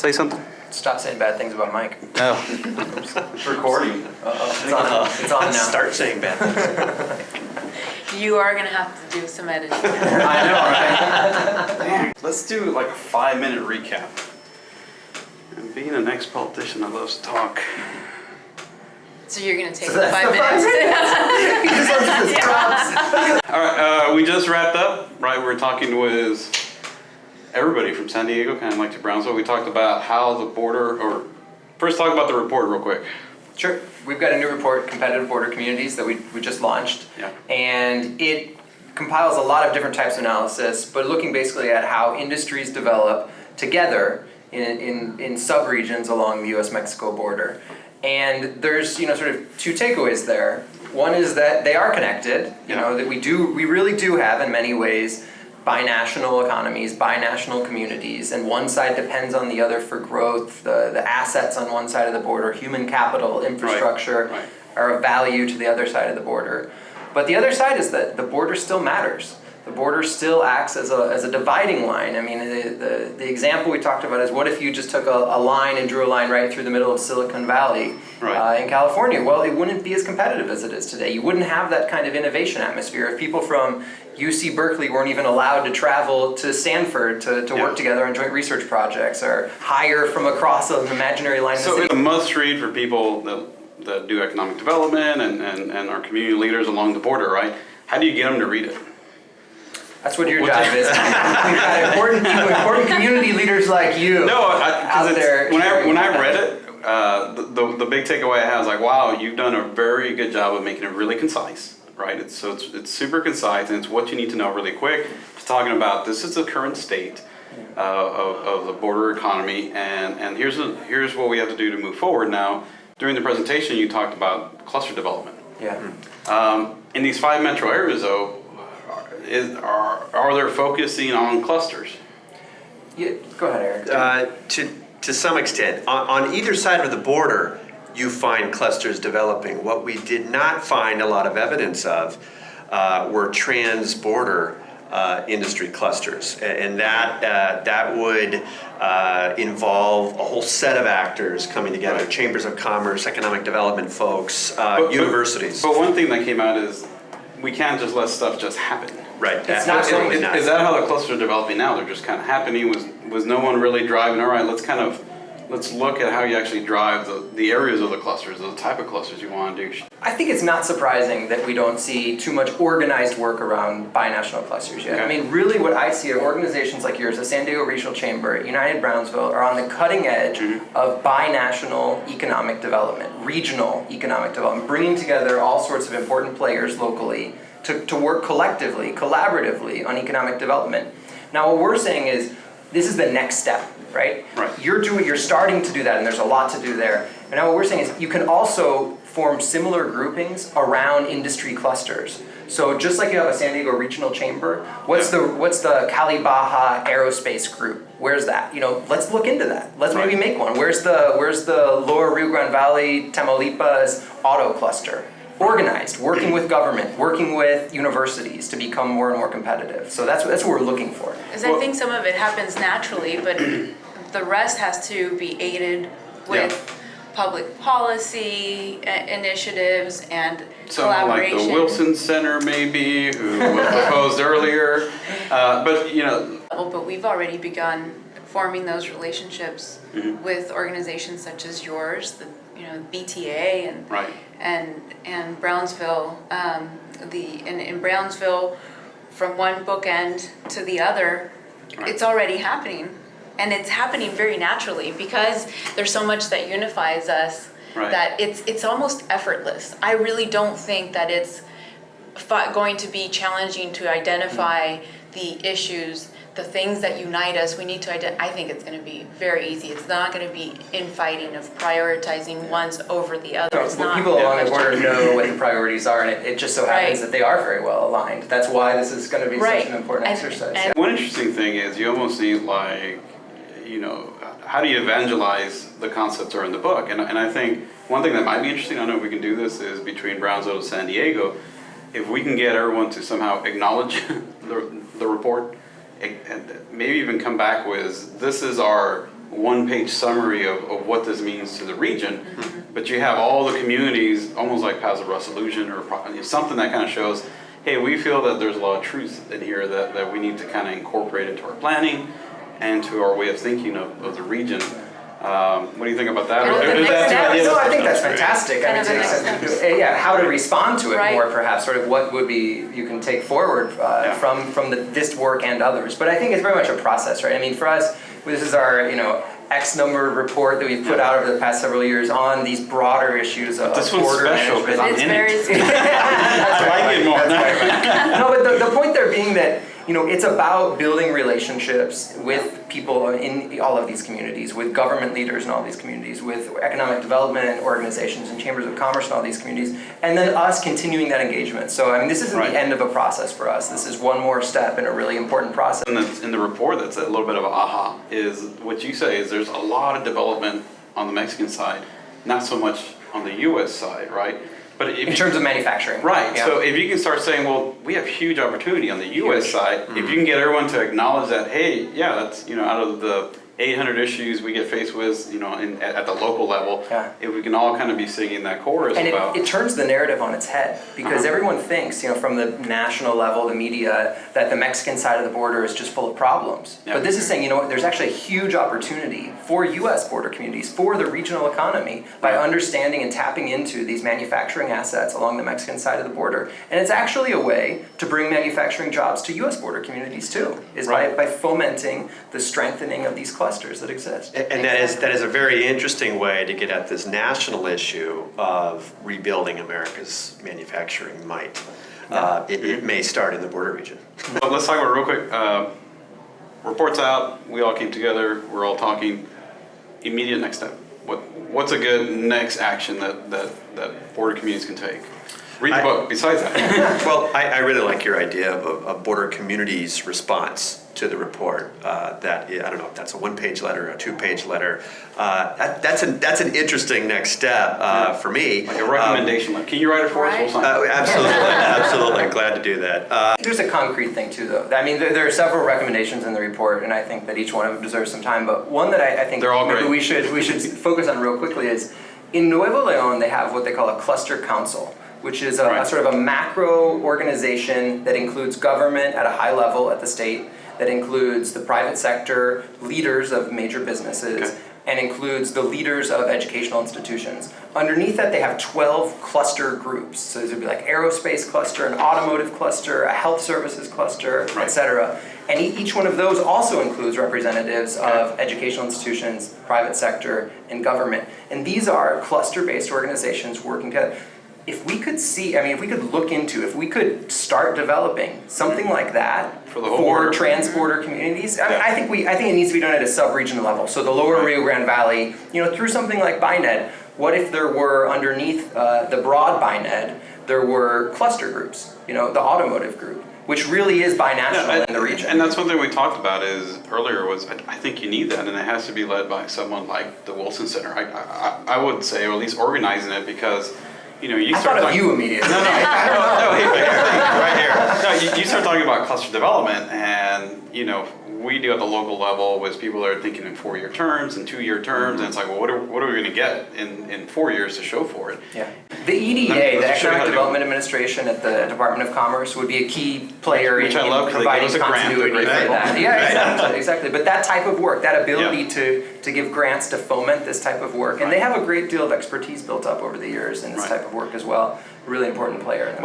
say something? Stop saying bad things about Mike. No. It's recording. It's on now. Start saying bad things. You are going to have to do some editing. I know, right? Let's do like a 5-minute recap. And being an ex-politician, I love to talk. So you're going to take So the that's 5 the 5 minutes. All right, we just wrapped up, right? We're talking with everybody from San Diego, kind of like to Brownsville. We talked about how the border, or first talk about the report real quick. Sure. We've got a new report, Competitive Border Communities, that we just launched. Yeah. And it compiles a lot of different types of analysis, but looking basically at how industries develop together in sub-regions along the U.S.-Mexico border. And there's, sort of two takeaways there. One is that they are connected, that we really do have in many ways binational economies, binational communities, and one side depends on the other for growth. The assets on one side of the border, human capital, infrastructure, Right. are of value to the other side of the border. But the other side is that the border still matters. The border still acts as a dividing line. I mean, the example we talked about is, what if you just took a line and drew a line right through the middle of Silicon Valley in California? Well, it wouldn't be as competitive as it is today. You wouldn't have that kind of innovation atmosphere if people from UC Berkeley weren't even allowed to travel to Stanford to work together on joint research projects, or hire from across an imaginary line. So it's a must-read for people that do economic development and are community leaders along the border, right? How do you get them to read it? That's what your job is. We've got important community leaders like you. No, out there. When I read it, the big takeaway I had was like, wow, you've done a very good job of making it really concise, right? It's super concise, and it's what you need to know really quick. It's talking about, this is the current state of the border economy, and here's what we have to do to move forward. Now, during the presentation, you talked about cluster development. Yeah. In these 5 metro areas, though, are they focusing on clusters? Yeah, go ahead, Eric. To some extent. On either side of the border, you find clusters developing. What we did not find a lot of evidence of were trans-border industry clusters. And that would involve a whole set of actors coming together, Right. chambers of commerce, economic development folks, universities. But one thing that came out is we can't just let stuff just happen. Right, It's not absolutely going- not. Is that how the clusters are developing now? They're just kind of happening? Was no one really driving, all right, let's look at how you actually drive the areas of the clusters, the type of clusters you want to do. I think it's not surprising that we don't see too much organized work around binational clusters yet. Okay. I mean, really what I see are organizations like yours, the San Diego Regional Chamber, United Brownsville, are on the cutting edge of binational economic development, regional economic development, bringing together all sorts of important players locally to work collectively, collaboratively on economic development. Now what we're saying is, this is the next step, right? Right. You're starting to do that, and there's a lot to do there. And now what we're saying is, you can also form similar groupings around industry clusters. So just like you have a San Diego Regional Chamber, what's the Cali Baja Aerospace Group? Where's that? Let's look into that. Let's maybe make one. Where's the Lower Rio Grande Valley Tamaulipas Auto Cluster? Organized, working with government, working with universities to become more and more competitive. So that's what we're looking for. Because I think some of it happens naturally, but the rest has to be aided with public policy initiatives and Someone like collaboration. the Wilson Center, maybe, who was proposed earlier. But we've already begun forming those relationships with organizations such as yours, the BTA and Right. and Brownsville. In Brownsville, from one bookend to the other, Right. it's already happening, and it's happening very naturally because there's so much that unifies us. Right. That it's almost effortless. I really don't think that it's going to be challenging to identify the issues, the things that unite us. We need to I think it's going to be very easy. It's not going to be infighting of prioritizing ones over the other. It's not. People along the border know what the priorities are, and it just so happens that they are very well aligned. That's why this is going to be such an important exercise. One interesting thing is you almost need how do you evangelize the concepts that are in the book? And I think one thing that might be interesting, I don't know if we can do this, is between Brownsville and San Diego, if we can get everyone to somehow acknowledge the report, and maybe even come back with, this is our one-page summary of what this means to the region, but you have all the communities, almost like passive resolution or something that kind of shows, hey, we feel that there's a lot of truth in here that we need to kind of incorporate into our planning and to our way of thinking of the region. What do you think about that? Kind of Or the is that next too step. idealistic? No, I think that's fantastic. Kind I of mean, the next steps. yeah, how to respond to it Right. more, perhaps, sort of what would be you can take forward from this work and others. But I think it's very much a process, right? I mean, for us, this is our X number report that we've put out over the past several years on these broader issues of This one's border special management. because I'm It's in very it. I like it more. No, but the point there being that it's about building relationships with people in all of these communities, with government leaders in all these communities, with economic development organizations and chambers of commerce in all these communities, and then us continuing that engagement. So, I mean, this isn't Right. the end of a process for us. This is one more step in a really important process. In the report, that's a little bit of a aha, is what you say is there's a lot of development on the Mexican side, not so much on the US side, right? But if In terms of manufacturing. Right. Yeah. So if you can start saying, well, we have huge opportunity on the U.S. side, if you can get everyone to acknowledge that, hey, yeah, that's out of the 800 issues we get faced with, at the local level, Yeah. if we can all kind of be singing that chorus And about. it turns the narrative on its head because everyone thinks, from the national level, the media, that the Mexican side of the border is just full of problems. Yeah. But this is saying, there's actually a huge opportunity for U.S. border communities, for the regional economy, by understanding and tapping into these manufacturing assets along the Mexican side of the border. And it's actually a way to bring manufacturing jobs to U.S. border communities too, is Right. by fomenting the strengthening of these clusters that exist. And that is a very interesting way to get at this national issue of rebuilding America's manufacturing might. It may start in the border region. But let's talk about it real quick. Reports out, we all came together, we're all talking. Immediate next step. What's a good next action that border communities can take? Read the book, besides that. Well, I really like your idea of a border community's response to the report. I don't know if that's a one-page letter, a two-page letter. That's an interesting next step for me. Like a recommendation letter. Can you write it for us? We'll sign it. Absolutely. Glad to do that. There's a concrete thing too, though. I mean, there are several recommendations in the report, and I think that each one of them deserves some time. But one that I think They're all maybe great. we should focus on real quickly is in Nuevo Leon they have what they call a cluster council, which is a Right. sort of a macro organization that includes government at a high level at the state, that includes the private sector, leaders of major businesses, Okay. and includes the leaders of educational institutions. Underneath that, they have 12 cluster groups. So this would be like aerospace cluster, an automotive cluster, a health services cluster, Right. et cetera. And each one of those also includes representatives of educational institutions, private sector, and government. And these are cluster-based organizations working together. If we could if we could start developing something like that For the whole border. trans-border communities, I mean, Yeah. I think it needs to be done at a sub-regional level. So the lower Right. Rio Grande Valley, through something like BINED, what if there were underneath the broad BINED, there were cluster groups, the automotive group, which really is binational in the region. And that's one thing we talked about earlier was I think you need that, and it has to be led by someone like the Wilson Center. I would say, or at least organizing it, because you I start thought of talking- you immediately. No, right here. No, you start talking about cluster development, and we do at the local level with people that are thinking in 4-year terms and 2-year terms, and it's like, well, what are we going to get in 4 years to show for it? Yeah. The EDA, Let's the show how Economic to do Development Administration at the Department of Commerce, would be a key player Which I love in 'cause they give providing us a grant, continuity they're for great that. people. Yeah, exactly. But that type of work, that ability Yeah. to give grants to foment this type of work, and they have a great deal of expertise built up over the years in this Right. type of work as well. Really important player in the